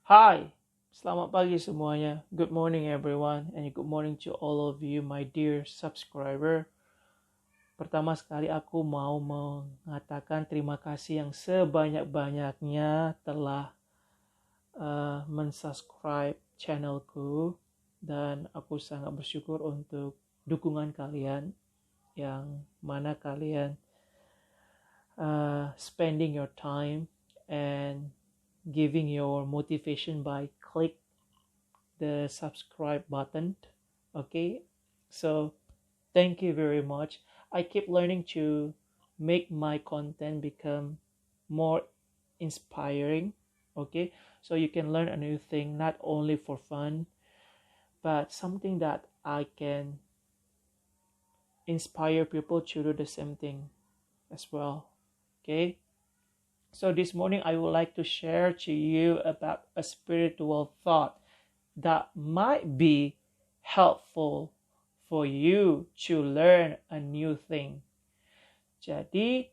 Hi, selamat pagi semuanya. Good morning everyone, and good morning to all of you, my dear subscriber. Pertama sekali aku mau mengatakan terima kasih yang sebanyak-banyaknya telah mensubscribe channelku, dan aku sangat bersyukur untuk dukungan kalian yang mana kalian spending your time and giving your motivation by click the subscribe button. Okay, so thank you very much. I keep learning to make my content become more inspiring. Okay, so you can learn a new thing not only for fun but something that I can inspire people to do the same thing as well. Okay, so this morning I would like to share to you about a spiritual thought that might be helpful for you to learn a new thing. Jadi,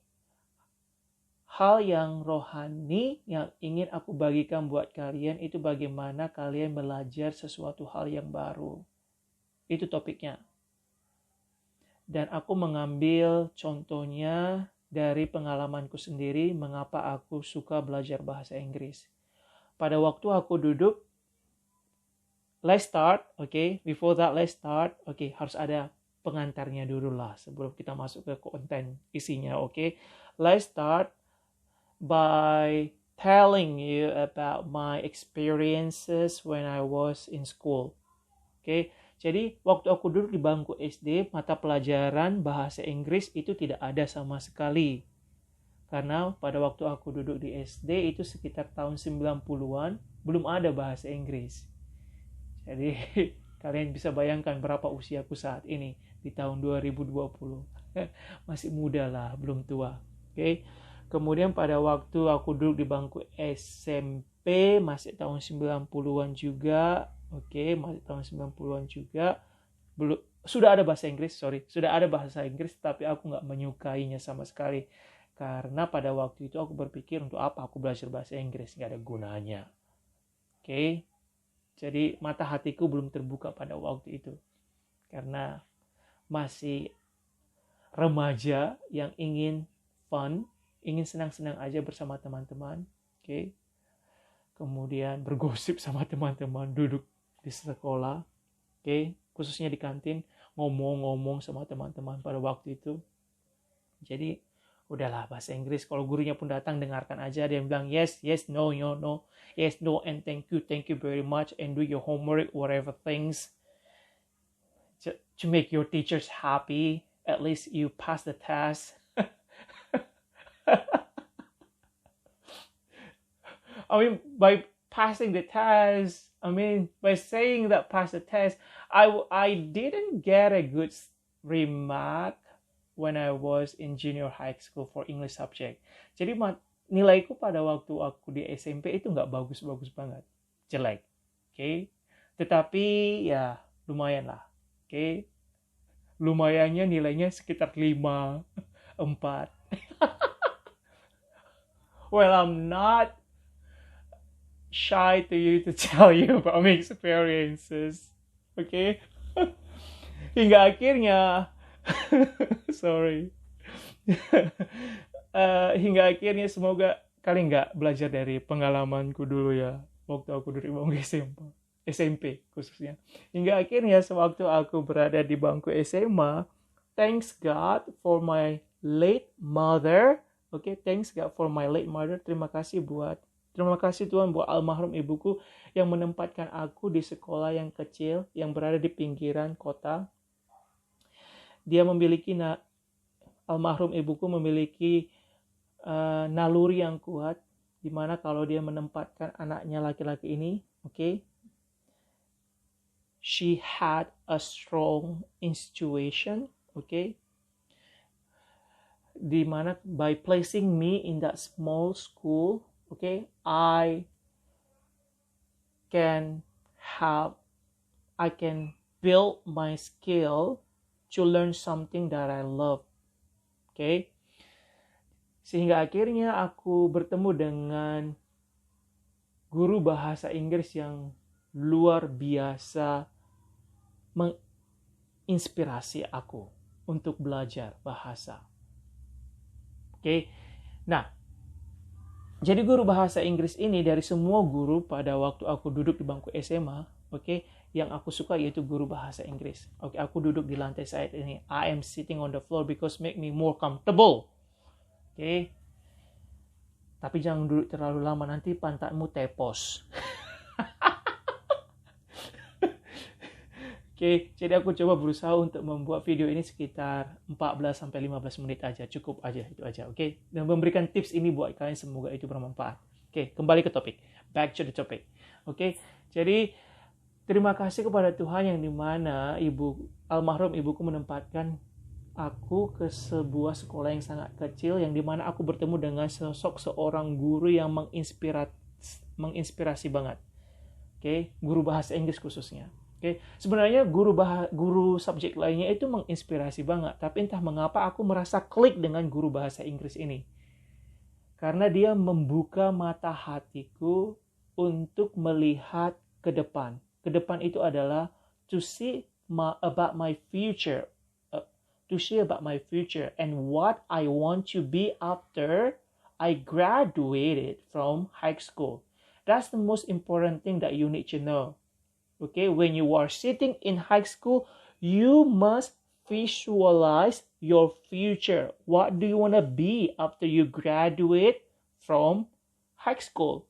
hal yang rohani yang ingin aku bagikan buat kalian itu bagaimana kalian belajar sesuatu hal yang baru. Itu topiknya. Dan aku mengambil contohnya dari pengalamanku sendiri mengapa aku suka belajar bahasa Inggris. Pada waktu aku duduk, let's start, okay? Before that, let's start. Okay, harus ada pengantarnya dulu lah sebelum kita masuk ke konten isinya, okay? Let's start by telling you about my experiences when I was in school. Okay? Jadi, waktu aku duduk di bangku SD, mata pelajaran bahasa Inggris itu tidak ada sama sekali. Karena pada waktu aku duduk di SD itu sekitar tahun 90-an, belum ada bahasa Inggris. Jadi kalian bisa bayangkan berapa usiaku saat ini di tahun 2020. Masih muda lah, belum tua. Oke. Kemudian pada waktu aku duduk di bangku SMP, masih tahun 90-an juga. Oke, masih tahun 90-an juga. Belum, sudah ada bahasa Inggris, sudah ada bahasa Inggris, tapi aku nggak menyukainya sama sekali. Karena pada waktu itu aku berpikir untuk apa aku belajar bahasa Inggris, nggak ada gunanya. Oke. Jadi mata hatiku belum terbuka pada waktu itu. Karena masih remaja yang ingin fun, ingin senang-senang aja bersama teman-teman. Okay. Kemudian bergosip sama teman-teman, duduk di sekolah. Okay. Khususnya di kantin, ngomong-ngomong sama teman-teman pada waktu itu. Jadi udahlah bahasa Inggris, kalau gurunya pun datang dengarkan aja, dia bilang yes, no, no, yes, no, and thank you very much, and do your homework, whatever things to make your teachers happy, at least you pass the test. I mean, by passing the test, by saying that pass the test, I didn't get a good remark when I was in junior high school for English subject. Jadi nilaiku pada waktu aku di SMP itu nggak bagus-bagus banget, jelek. Okay? Tetapi ya lumayan lah. Okay? Lumayannya nilainya sekitar 5, 4. Well, I'm not shy to you to tell you about my experiences. Okay? Hingga akhirnya sorry. Hingga akhirnya semoga kalian nggak belajar dari pengalamanku dulu ya, waktu aku duduk di bangku SMP khususnya. Hingga akhirnya sewaktu aku berada di bangku SMA, thanks God for my late mother. Okay, thanks God for my late mother. Terima kasih Tuhan buat almarhum ibuku yang menempatkan aku di sekolah yang kecil yang berada di pinggiran kota. Dia almarhum ibuku memiliki naluri yang kuat, di mana kalau dia menempatkan anaknya laki-laki ini, okay, she had a strong intuition, okay, di mana by placing me in that small school, okay, I can build my skill to learn something that I love. Okay? Sehingga akhirnya aku bertemu dengan guru bahasa Inggris yang luar biasa menginspirasi aku untuk belajar bahasa. Oke. Nah, jadi guru bahasa Inggris ini dari semua guru pada waktu aku duduk di bangku SMA, oke, yang aku suka yaitu guru bahasa Inggris. Oke, aku duduk di lantai saat ini. I am sitting on the floor because make me more comfortable. Oke. Tapi jangan duduk terlalu lama, nanti pantatmu tepos. Oke, jadi aku coba berusaha untuk membuat video ini sekitar 14-15 menit aja. Cukup aja, itu aja. Oke, dan memberikan tips ini buat kalian, semoga itu bermanfaat. Oke, kembali ke topik. Back to the topic. Oke, jadi terima kasih kepada Tuhan yang dimana almarhum ibuku menempatkan aku ke sebuah sekolah yang sangat kecil, yang dimana aku bertemu dengan sosok seorang guru yang menginspirasi banget. Oke, guru bahasa Inggris khususnya. Oke, sebenarnya guru subjek lainnya itu menginspirasi banget, tapi entah mengapa aku merasa klik dengan guru bahasa Inggris ini. Karena dia membuka mata hatiku untuk melihat ke depan. Ke depan itu adalah to see about my future. To see about my future and what I want to be after I graduated from high school. That's the most important thing that you need to know. Okay, when you are sitting in high school, you must visualize your future. What do you want to be after you graduate from high school?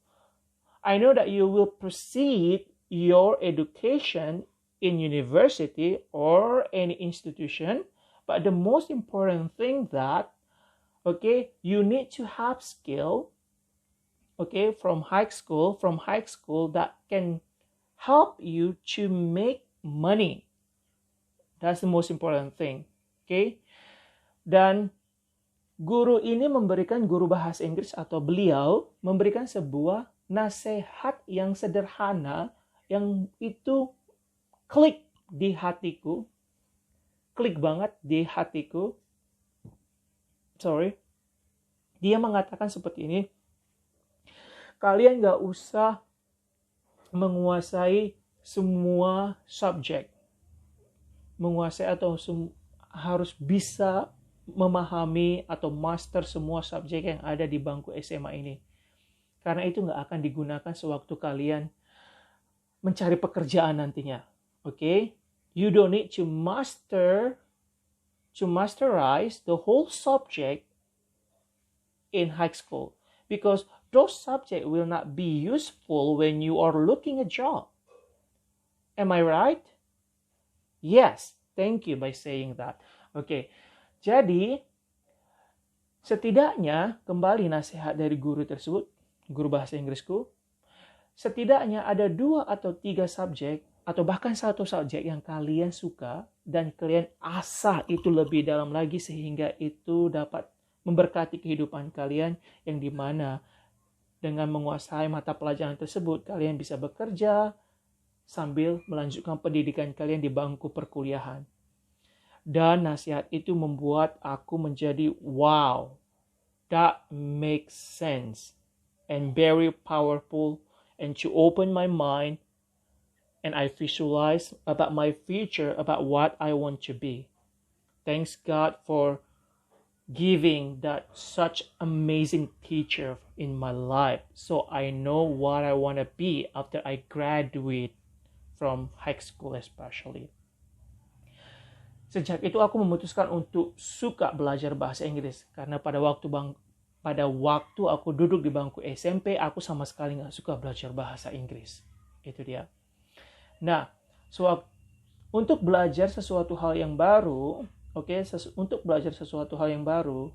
I know that you will proceed your education in university or any institution, but the most important thing that, okay, you need to have skill, okay, from high school that can help you to make money. That's the most important thing. Okay? Dan guru ini guru bahasa Inggris atau beliau memberikan sebuah nasihat yang sederhana yang itu klik di hatiku. Klik banget di hatiku. Dia mengatakan seperti ini. Kalian gak usah menguasai semua subjek. Menguasai atau harus bisa memahami atau master semua subjek yang ada di bangku SMA ini. Karena itu nggak akan digunakan sewaktu kalian mencari pekerjaan nantinya. Okay? You don't need to masterize the whole subject in high school. Because those subjects will not be useful when you are looking a job. Am I right? Yes. Thank you by saying that. Okay. Jadi, setidaknya, kembali nasihat dari guru tersebut, guru bahasa Inggrisku, setidaknya ada 2 atau 3 subjek, atau bahkan 1 subjek yang kalian suka, dan kalian asah itu lebih dalam lagi, sehingga itu dapat memberkati kehidupan kalian, yang dimana dengan menguasai mata pelajaran tersebut, kalian bisa bekerja sambil melanjutkan pendidikan kalian di bangku perkuliahan. Dan nasihat itu membuat aku menjadi, wow, that makes sense and very powerful, and to open my mind and I visualize about my future, about what I want to be. Thanks God for giving that such amazing teacher in my life, so I know what I want to be after I graduate from high school especially. Sejak itu aku memutuskan untuk suka belajar bahasa Inggris, karena pada waktu aku duduk di bangku SMP, aku sama sekali nggak suka belajar bahasa Inggris. Itu dia. Nah, untuk belajar sesuatu hal yang baru, untuk belajar sesuatu hal yang baru,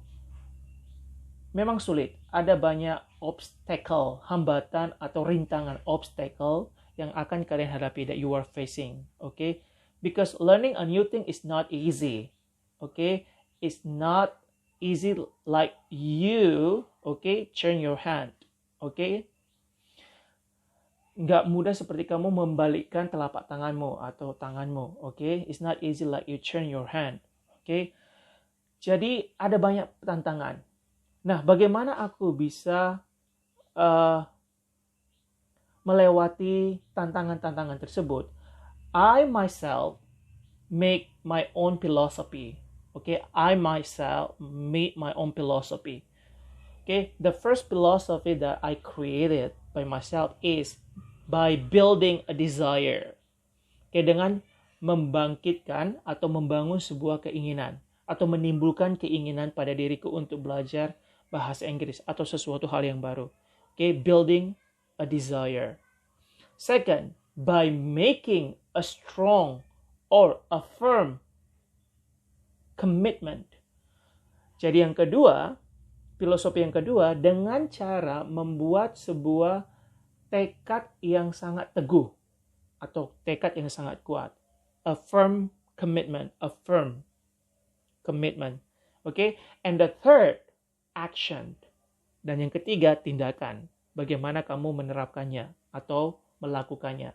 memang sulit. Ada banyak obstacle, hambatan atau rintangan obstacle yang akan kalian hadapi that you are facing. Okay? Because learning a new thing is not easy. Okay? It's not easy like you, turn your hand. Okay? Nggak mudah seperti kamu membalikkan telapak tanganmu atau tanganmu. Okay? It's not easy like you turn your hand. Okay? Jadi ada banyak tantangan. Nah, bagaimana aku bisa melewati tantangan-tantangan tersebut, I myself make my own philosophy. Okay, I myself made my own philosophy. Okay, the first philosophy that I created by myself is by building a desire. Okay, dengan membangkitkan atau membangun sebuah keinginan atau menimbulkan keinginan pada diriku untuk belajar bahasa Inggris atau sesuatu hal yang baru. Okay, building a desire. Second, by making a strong or a firm commitment. Jadi yang kedua, filosofi yang kedua, dengan cara membuat sebuah tekad yang sangat teguh atau tekad yang sangat kuat. A firm commitment, a firm commitment. Okay? And the third, action. Dan yang ketiga, tindakan. Bagaimana kamu menerapkannya atau melakukannya.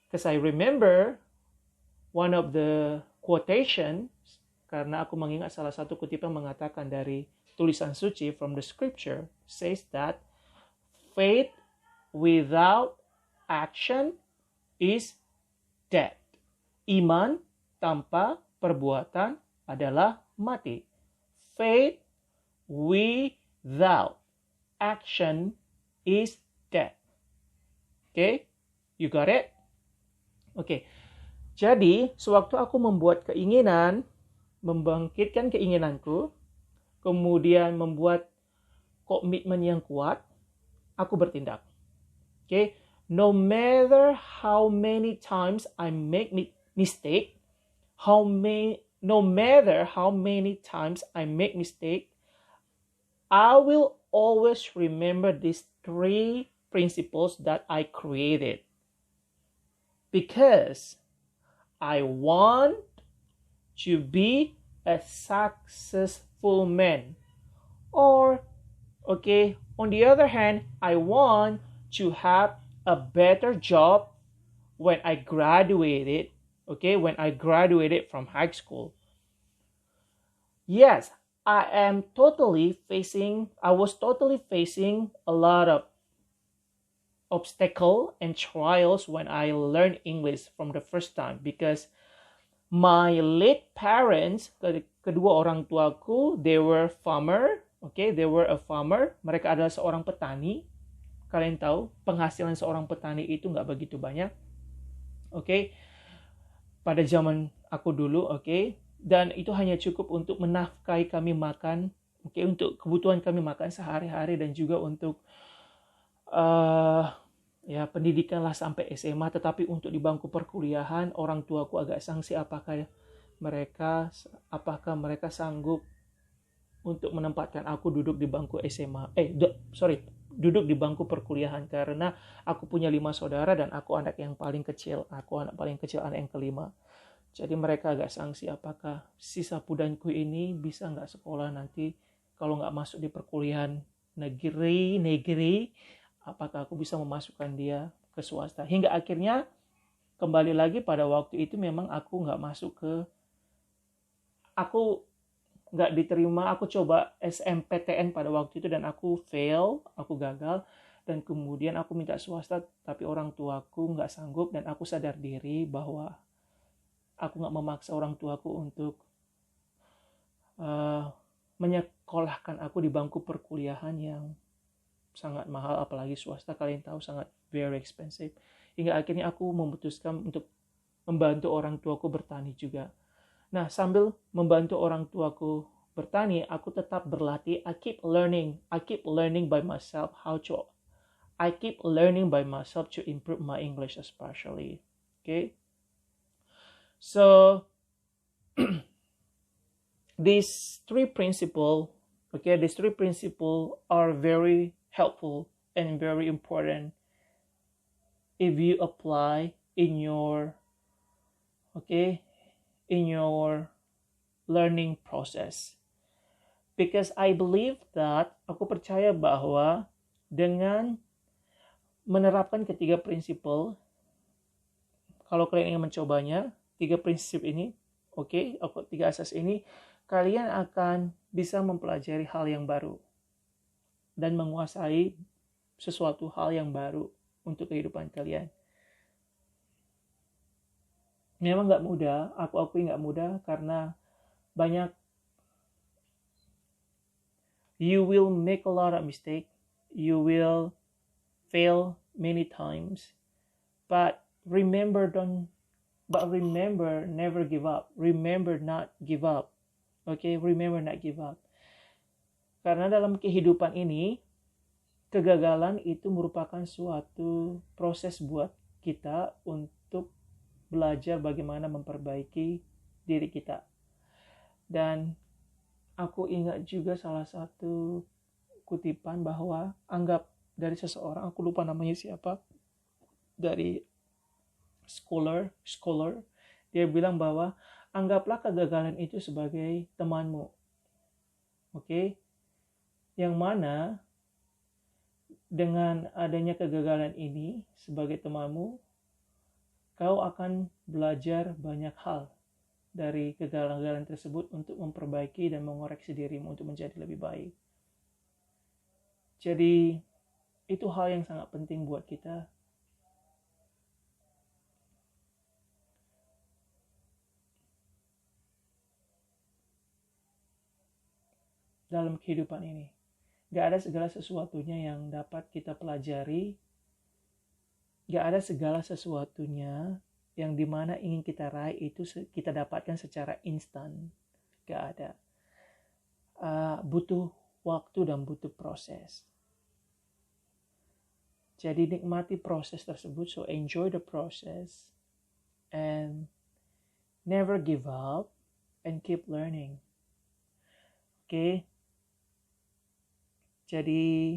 Because I remember one of the quotations, karena aku mengingat salah satu kutipan mengatakan dari tulisan suci from the scripture, says that faith without action is dead. Iman tanpa perbuatan adalah mati. Faith without action is dead. Okay? You got it? Okay. Jadi, sewaktu aku membuat keinginan, membangkitkan keinginanku, kemudian membuat komitmen yang kuat, aku bertindak. Okay? No matter how many times I make mistake, no matter how many times I make mistake, I will always remember these 3 principles that I created. Because I want to be a successful man. Or, okay, on the other hand, I want to have a better job when I graduated, okay, when I graduated from high school. Yes, I was totally facing a lot of obstacle and trials when I learned English from the first time, because my late parents, kedua orang tuaku, they were farmer, okay, they were a farmer. Mereka adalah seorang petani. Kalian tahu, penghasilan seorang petani itu nggak begitu banyak, okay, pada zaman aku dulu, okay, dan itu hanya cukup untuk menafkahi kami makan, okay, untuk kebutuhan kami makan sehari-hari dan juga untuk ya pendidikan lah sampai SMA. Tetapi untuk di bangku perkuliahan, orang tuaku agak sangsi apakah mereka sanggup untuk menempatkan aku duduk di bangku SMA. Duduk di bangku perkuliahan, karena aku punya 5 saudara dan aku anak yang paling kecil. Anak yang kelima. Jadi mereka agak sangsi apakah sisa pudanku ini bisa nggak sekolah nanti kalau nggak masuk di perkuliahan negeri, apakah aku bisa memasukkan dia ke swasta. Hingga akhirnya kembali lagi pada waktu itu memang aku nggak diterima. Aku coba SMPTN pada waktu itu dan aku gagal. Dan kemudian aku minta swasta, tapi orang tuaku nggak sanggup, dan aku sadar diri bahwa aku nggak memaksa orang tuaku untuk menyekolahkan aku di bangku perkuliahan yang sangat mahal, apalagi swasta, kalian tahu sangat very expensive. Hingga akhirnya aku memutuskan untuk membantu orang tuaku bertani juga. Nah, sambil membantu orang tuaku bertani, aku tetap berlatih. I keep learning by myself to improve my English especially. Okay? So, these 3 principles are very helpful and very important if you apply in your learning process. Because I believe that, aku percaya bahwa dengan menerapkan ketiga prinsip, kalau kalian ingin mencobanya, 3 prinsip ini, 3 asas ini, kalian akan bisa mempelajari hal yang baru dan menguasai sesuatu hal yang baru untuk kehidupan kalian. Memang nggak mudah, aku akui nggak mudah karena banyak, you will make a lot of mistake, you will fail many times, but remember never give up. Remember not give up. Okay, remember not give up. Karena dalam kehidupan ini, kegagalan itu merupakan suatu proses buat kita untuk belajar bagaimana memperbaiki diri kita. Dan aku ingat juga salah satu kutipan bahwa anggap dari seseorang, aku lupa namanya siapa, dari scholar, dia bilang bahwa anggaplah kegagalan itu sebagai temanmu. Oke? Yang mana dengan adanya kegagalan ini sebagai temanmu, kau akan belajar banyak hal dari kegagalan tersebut untuk memperbaiki dan mengoreksi dirimu untuk menjadi lebih baik. Jadi itu hal yang sangat penting buat kita. Dalam kehidupan ini, gak ada segala sesuatunya yang dapat kita pelajari, gak ada segala sesuatunya yang dimana ingin kita raih itu kita dapatkan secara instan. Gak ada. Butuh waktu dan butuh proses. Jadi nikmati proses tersebut, so enjoy the process and never give up and keep learning. Oke. Jadi